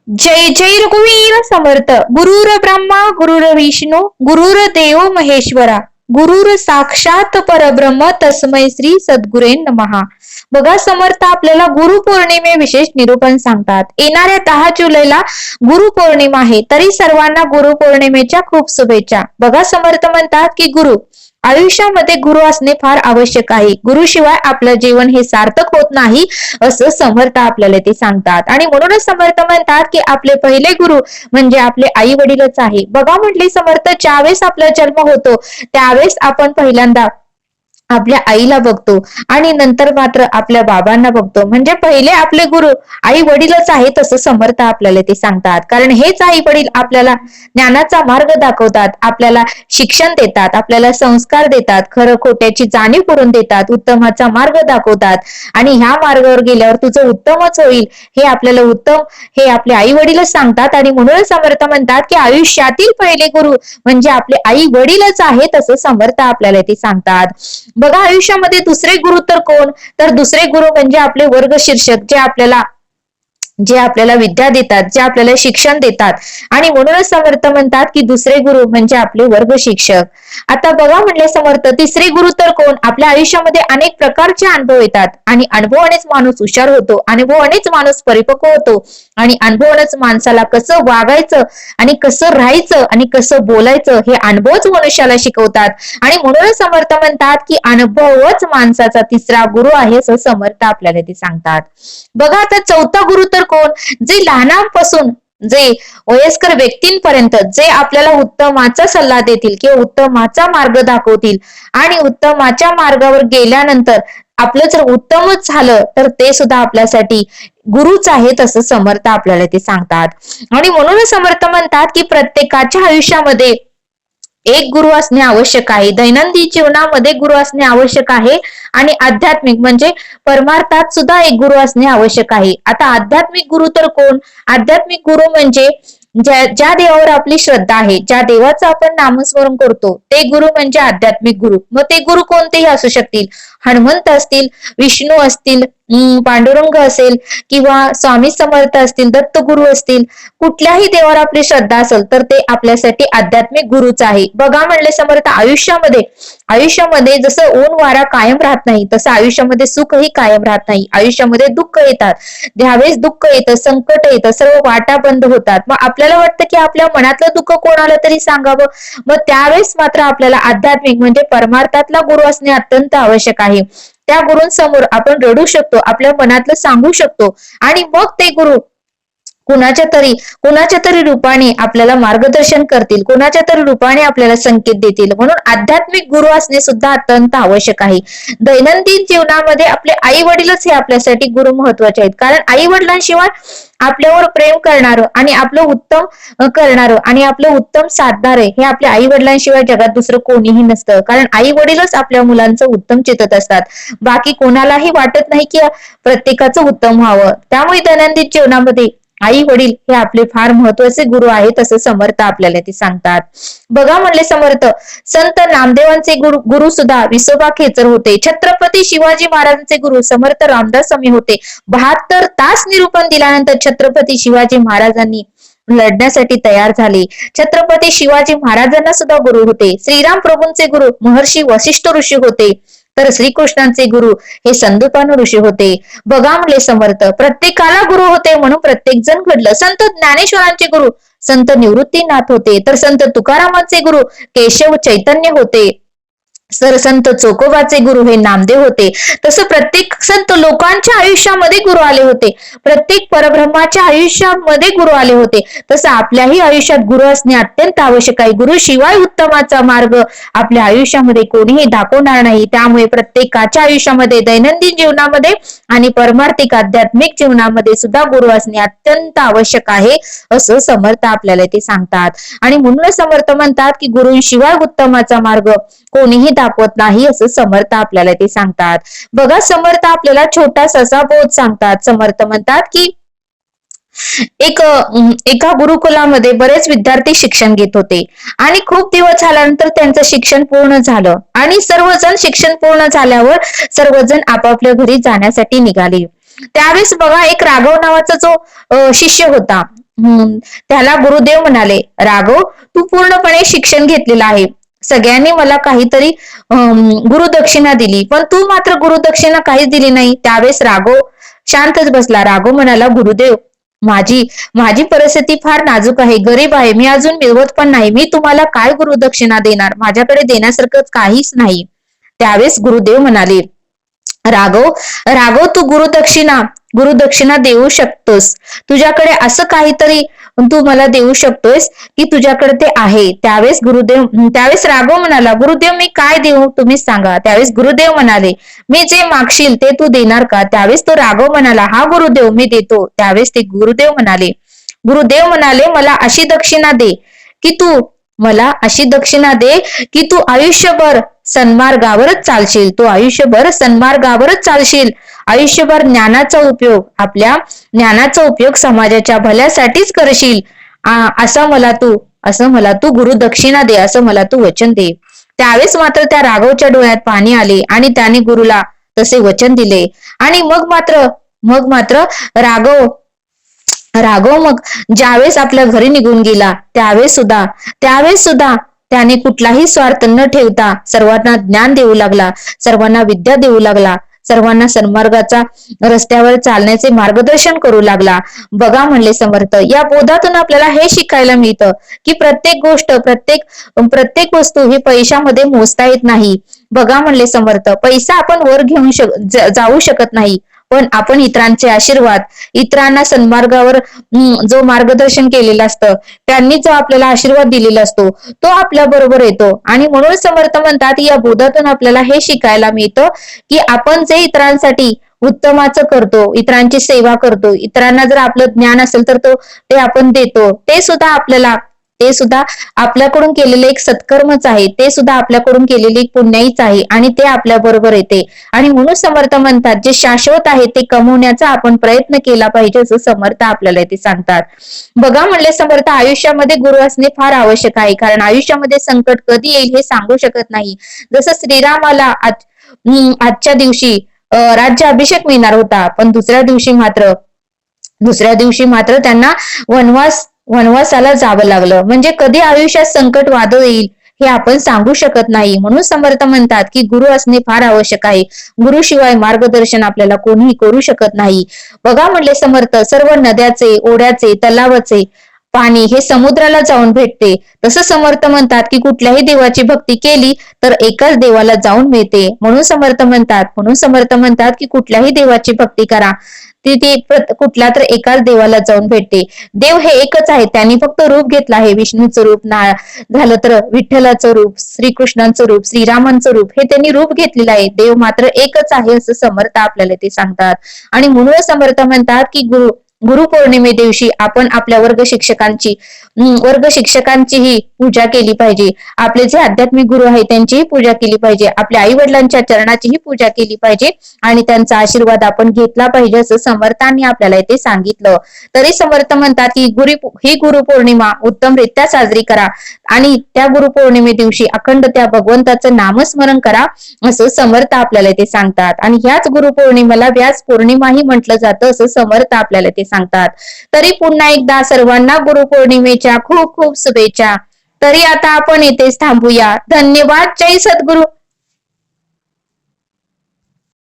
जय जय रघुवीर समर्थ. गुरुर ब्रह्मा गुरुर विष्णू गुरुर देव महेश्वरा गुरुर साक्षात परब्रह्म तस्मै श्री सद्गुरे नमः. बघा समर्थ आपल्याला गुरुपौर्णिमे विशेष निरूपण सांगतात. येणाऱ्या 10 जुलैला गुरुपौर्णिमा आहे, तरी सर्वांना गुरुपौर्णिमेच्या खूप शुभेच्छा. बघा समर्थ म्हणतात की गुरु आयुष्यामध्ये गुरु असणे फार आवश्यक आहे. गुरुशिवाय आपलं जीवन हे सार्थक होत नाही असं समर्थ आपल्याला ते सांगतात. आणि म्हणूनच समर्थ म्हणतात की आपले पहिले गुरु म्हणजे आपले आई वडीलच आहे. बघा म्हटले समर्थ, ज्यावेळेस आपला जन्म होतो त्यावेळेस आपण पहिल्यांदा आपल्या आईला बघतो आणि नंतर मात्र आपल्या बाबांना बघतो. म्हणजे पहिले आपले गुरु आई वडीलच आहेत असं समर्थ आपल्याला ते सांगतात. कारण हेच आई वडील आपल्याला ज्ञानाचा मार्ग दाखवतात, आपल्याला शिक्षण देतात, आपल्याला संस्कार देतात, खरं खोट्याची जाणीव करून देतात, उत्तमाचा मार्ग दाखवतात आणि ह्या मार्गावर गेल्यावर तुझं उत्तमच होईल हे आपल्याला हे आपले आई वडीलच सांगतात. आणि म्हणूनच समर्थ म्हणतात की आयुष्यातील पहिले गुरु म्हणजे आपले आई वडीलच आहेत असं समर्थ आपल्याला ते सांगतात. बघा आयुष्यामध्ये दुसरे गुरु तर कोण, तर दुसरे गुरु म्हणजे आपले वर्ग शिक्षक जे आपल्याला विद्या देतात, जे आपल्याला शिक्षण देतात. आणि म्हणूनच समर्थ म्हणतात की दुसरे गुरु म्हणजे आपले वर्ग शिक्षक. आता बघा म्हणले समर्थ, तिसरे गुरु तर कोण, आपल्या आयुष्यामध्ये अनेक प्रकारचे अनुभव येतात आणि अनुभवानेच माणूस हुशार होतो, अनुभवानेच माणूस परिपक्व होतो आणि अनुभवानेच माणसाला कसं वागायचं आणि कसं राहायचं आणि कसं बोलायचं हे अनुभवच मनुष्याला शिकवतात. आणि म्हणूनच समर्थ म्हणतात की अनुभवच माणसाचा तिसरा गुरु आहे असं समर्थ आपल्याला ते सांगतात. बघा आता चौथा गुरु तर कोण, जे लहानांपासून जे वयस्कर व्यक्तींपर्यंत जे आपल्याला उत्तमाचा सल्ला देतील किंवा उत्तमाचा मार्ग दाखवतील आणि उत्तमाच्या मार्गावर गेल्यानंतर आपलं जर उत्तमच झालं तर ते सुद्धा आपल्यासाठी गुरुच आहेत असं समर्थ आपल्याला ते सांगतात. आणि म्हणूनच समर्थ म्हणतात की प्रत्येकाच्या आयुष्यामध्ये एक गुरु असणे आवश्यक आहे. दैनंदिन जीवनामध्ये गुरु असणे आवश्यक आहे आणि आध्यात्मिक म्हणजे परमार्थात सुद्धा एक गुरु असणे आवश्यक आहे. आता आध्यात्मिक गुरु तर कोण, आध्यात्मिक गुरु म्हणजे ज्या देवावर आपली श्रद्धा आहे, ज्या देवाचं आपण नामस्मरण करतो ते गुरु म्हणजे आध्यात्मिक गुरु. मग ते गुरु कोणतेही असू शकतील, हनुमंत असतील, विष्णू असतील, पांडुरंग असेल किंवा स्वामी समर्थ असतील, दत्त गुरु असतील, कुठल्याही देवावर आपली श्रद्धा असेल तर ते आपल्यासाठी आध्यात्मिक गुरुच आहे. बघा म्हणले समर्थ, आयुष्यामध्ये जसं ऊन वारा कायम राहत नाही तसं आयुष्यामध्ये सुखही कायम राहत नाही. आयुष्यामध्ये दुःख येतात, ज्यावेळेस दुःख येतं, संकट येतं, सर्व वाटा बंद होतात. मग आपल्याला वाटतं की आपल्या मनातलं दुःख कोणाला तरी सांगावं, मग त्यावेळेस मात्र आपल्याला आध्यात्मिक म्हणजे परमार्थातला गुरु असणे अत्यंत आवश्यक आहे. त्या गुरूंसमोर आपण रडू शकतो, आपल्या मनातलं सांगू शकतो आणि मग ते गुरु कुणाच्या तरी रूपाने आपल्याला मार्गदर्शन करतील, कुणाच्या तरी रूपाने आपल्याला संकेत देतील. म्हणून आध्यात्मिक गुरु असणे सुद्धा अत्यंत आवश्यक आहे. दैनंदिन जीवनामध्ये आपले आई वडीलच हे आपल्यासाठी गुरु महत्वाचे आहेत. कारण आई वडिलांशिवाय आपल्यावर प्रेम करणारं आणि आपलं उत्तम करणारं आणि आपलं उत्तम साधणार हे आपल्या आई वडिलांशिवाय जगात दुसरं कोणीही नसतं. कारण आई वडीलच आपल्या मुलांचं उत्तम चितत असतात, बाकी कोणालाही वाटत नाही की प्रत्येकाचं उत्तम व्हावं. त्यामुळे दैनंदिन जीवनामध्ये आई वडील हे आपले फार महत्वाचे गुरु आहेत असं समर्थ आपल्याला ते सांगतात. बघा म्हणले समर्थ, संत नामदेवांचे गुरु सुद्धा विसोबा खेचर होते. छत्रपती शिवाजी महाराजांचे गुरु समर्थ रामदास स्वामी होते. 72 तास निरूपण दिल्यानंतर छत्रपती शिवाजी महाराजांनी लढण्यासाठी तयार झाले. छत्रपती शिवाजी महाराजांना सुद्धा गुरु होते. श्रीराम प्रभूंचे गुरु महर्षी वशिष्ठ ऋषी होते, तर श्रीकृष्णांचे गुरु हे संदीपान ऋषी होते. बघा म्हणले समर्थ, प्रत्येकाला गुरु होते म्हणून प्रत्येक जण घडलं. संत ज्ञानेश्वरांचे गुरु संत निवृत्तीनाथ होते, तर संत तुकारामांचे गुरु केशव चैतन्य होते, तर संत चोकोबाचे गुरु हे नामदेव होते. तसं प्रत्येक संत लोकांच्या आयुष्यामध्ये गुरु आले होते, प्रत्येक परब्रह्माच्या आयुष्यामध्ये गुरु आले होते. तसं आपल्याही आयुष्यात गुरु असणे अत्यंत आवश्यक आहे. गुरु शिवाय उत्तमाचा मार्ग आपल्या आयुष्यामध्ये कोणीही दाखवणार नाही. त्यामुळे प्रत्येकाच्या आयुष्यामध्ये दैनंदिन जीवनामध्ये आणि परमार्थिक आध्यात्मिक जीवनामध्ये सुद्धा गुरु असणे अत्यंत आवश्यक आहे असं समर्थ आपल्याला ते सांगतात. आणि म्हणूनच समर्थ म्हणतात की गुरुंशिवाय उत्तमाचा मार्ग कोणीही दाखवत नाही असं समर्थ आपल्याला ते सांगतात. बघा समर्थ आपल्याला छोटासा बोध सांगतात. समर्थ म्हणतात की एका गुरुकुलामध्ये बरेच विद्यार्थी शिक्षण घेत होते आणि खूप दिवस झाल्यानंतर त्यांचं शिक्षण पूर्ण झालं आणि सर्वजण शिक्षण पूर्ण झाल्यावर सर्वजण आपापल्या घरी जाण्यासाठी निघाले. त्यावेळेस बघा एक राघव नावाचा जो शिष्य होता, त्याला गुरुदेव म्हणाले, राघव, तू पूर्णपणे शिक्षण घेतलेलं आहे, सगळ्यांनी मला काहीतरी गुरुदक्षिणा दिली, पण तू मात्र गुरुदक्षिणा काहीच दिली नाही. त्यावेळेस राघव शांतच बसला. राघव म्हणाला, गुरुदेव, माझी माझी परिस्थिती फार नाजूक आहे, गरीब आहे, मी अजून मिळवत पण नाही, मी तुम्हाला काय गुरुदक्षिणा देणार, माझ्याकडे देण्यासारखं काहीच नाही. त्यावेळेस गुरुदेव म्हणाले, राघव, राघव, तू गुरुदक्षिणा देऊ शकतोस, तुझ्याकडे असं काहीतरी तू मला देऊ शकतोस की तुझ्याकडे ते आहे. त्यावेळेस राघव म्हणाला, गुरुदेव, मी काय देऊ तुम्हीच सांगा. त्यावेळेस गुरुदेव म्हणाले, मी जे मागशील ते तू देणार का. त्यावेळेस तो राघव म्हणाला, हा गुरुदेव, मी देतो. त्यावेळेस ते गुरुदेव म्हणाले, मला अशी दक्षिणा दे की तू आयुष्यभर सन्मार्गावरच चालशील, आयुष्यभर आपल्या ज्ञानाचा उपयोग समाजाच्या भल्यासाठीच करशील, असं मला तू गुरुदक्षिणा दे, असं मला तू वचन दे. त्यावेळेस मात्र त्या राघवच्या डोळ्यात पाणी आले आणि त्याने गुरुला तसे वचन दिले. आणि मग मात्र राघव मग ज्यावेळेस आपल्या घरी निघून गेला, त्यावेळेस सुद्धा त्याने कुठलाही स्वार्थ न ठेवता सर्वांना ज्ञान देऊ लागला, सर्वांना विद्या देऊ लागला, सर्वांना सन्मार्गाचा रस्त्यावर चालण्याचे मार्गदर्शन करू लागला. बघा म्हणले समर्थ, या बोधातून आपल्याला हे शिकायला मिळतं की प्रत्येक वस्तू ही पैशामध्ये मोजता येत नाही. बघा म्हणले समर्थ, पैसा आपण वर घेऊन जाऊ शकत नाही, पण आपण इतरांचे आशीर्वाद, इतरांना सन्मार्गावर जो मार्गदर्शन केलेलं असतं, त्यांनी जो आपल्याला आशीर्वाद दिलेला असतो, तो आपल्या बरोबर येतो. आणि म्हणून समर्थ म्हणतात, या बोधातून आपल्याला हे शिकायला मिळतं की आपण जे इतरांसाठी उत्तमाचं करतो, इतरांची सेवा करतो, इतरांना जर आपलं ज्ञान असेल तर ते आपण देतो, ते सुद्धा आपल्याकडून केलेले एक सत्कर्मच आहे, ते सुद्धा आपल्याकडून केलेली एक पुण्याईच आहे आणि ते आपल्या बरोबर येते. आणि म्हणून समर्थ म्हणतात, जे शाश्वत आहे ते कमवण्याचा आपण प्रयत्न केला पाहिजे, असं समर्थ आपल्याला ते सांगतात. बघा म्हणले समर्थ, आयुष्यामध्ये गुरु असणे फार आवश्यक आहे, कारण आयुष्यामध्ये संकट कधी येईल हे सांगू शकत नाही. जसं श्रीरामाला आजच्या दिवशी राज्याभिषेक मिळणार होता, पण दुसऱ्या दिवशी मात्र त्यांना वनवासाला जावं लागलं. म्हणजे कधी आयुष्यात संकट वादळ येईल हे आपण सांगू शकत नाही. म्हणून समर्थ म्हणतात की गुरु असणे फार आवश्यक आहे, गुरुशिवाय मार्गदर्शन आपल्याला कोणीही करू शकत नाही. बघा म्हणले समर्थ, सर्व नद्याचे, ओढ्याचे, तलावाचे पाणी हे समुद्राला जाऊन भेटते. तसं समर्थ म्हणतात की कुठल्याही देवाची भक्ती केली तर एकाच देवाला जाऊन मिळते. म्हणून समर्थ म्हणतात की कुठल्याही देवाची भक्ती करा, ती कुठल्या तर एकाच देवाला जाऊन भेटते. देव हे एकच आहे, त्यांनी फक्त रूप घेतलं आहे. विष्णूचं रूप झालं तर विठ्ठलाचं रूप, श्रीकृष्णांचं रूप, श्रीरामांचं रूप, हे त्यांनी रूप घेतलेलं आहे. देव मात्र एकच आहे असं समर्थ आपल्याला ते सांगतात. आणि म्हणून समर्थ म्हणतात की गुरुपौर्णिमे दिवशी आपण आपल्या वर्ग शिक्षकांचीही पूजा केली पाहिजे, आपले जे आध्यात्मिक गुरु आहेत त्यांचीही पूजा केली पाहिजे, आपल्या आई वडिलांच्या चरणाचीही पूजा केली पाहिजे आणि त्यांचा आशीर्वाद आपण घेतला पाहिजे, असं समर्थांनी आपल्याला इथे सांगितलं. तरी समर्थ म्हणतात की ही गुरुपौर्णिमा उत्तमरित्या साजरी करा आणि त्या गुरुपौर्णिमे दिवशी अखंड त्या भगवंताचं नामस्मरण करा, असं समर्थ आपल्याला ते सांगतात. आणि ह्याच गुरुपौर्णिमेला व्यास पौर्णिमाही म्हटलं जातं, असं समर्थ आपल्याला ते सांगतात. तरी पुन्हा एकदा सर्वांना गुरुपौर्णिमेच्या खूप खूप शुभेच्छा. तरी आता आपण इथेच थांबूया. धन्यवाद. जय सद्गुरु.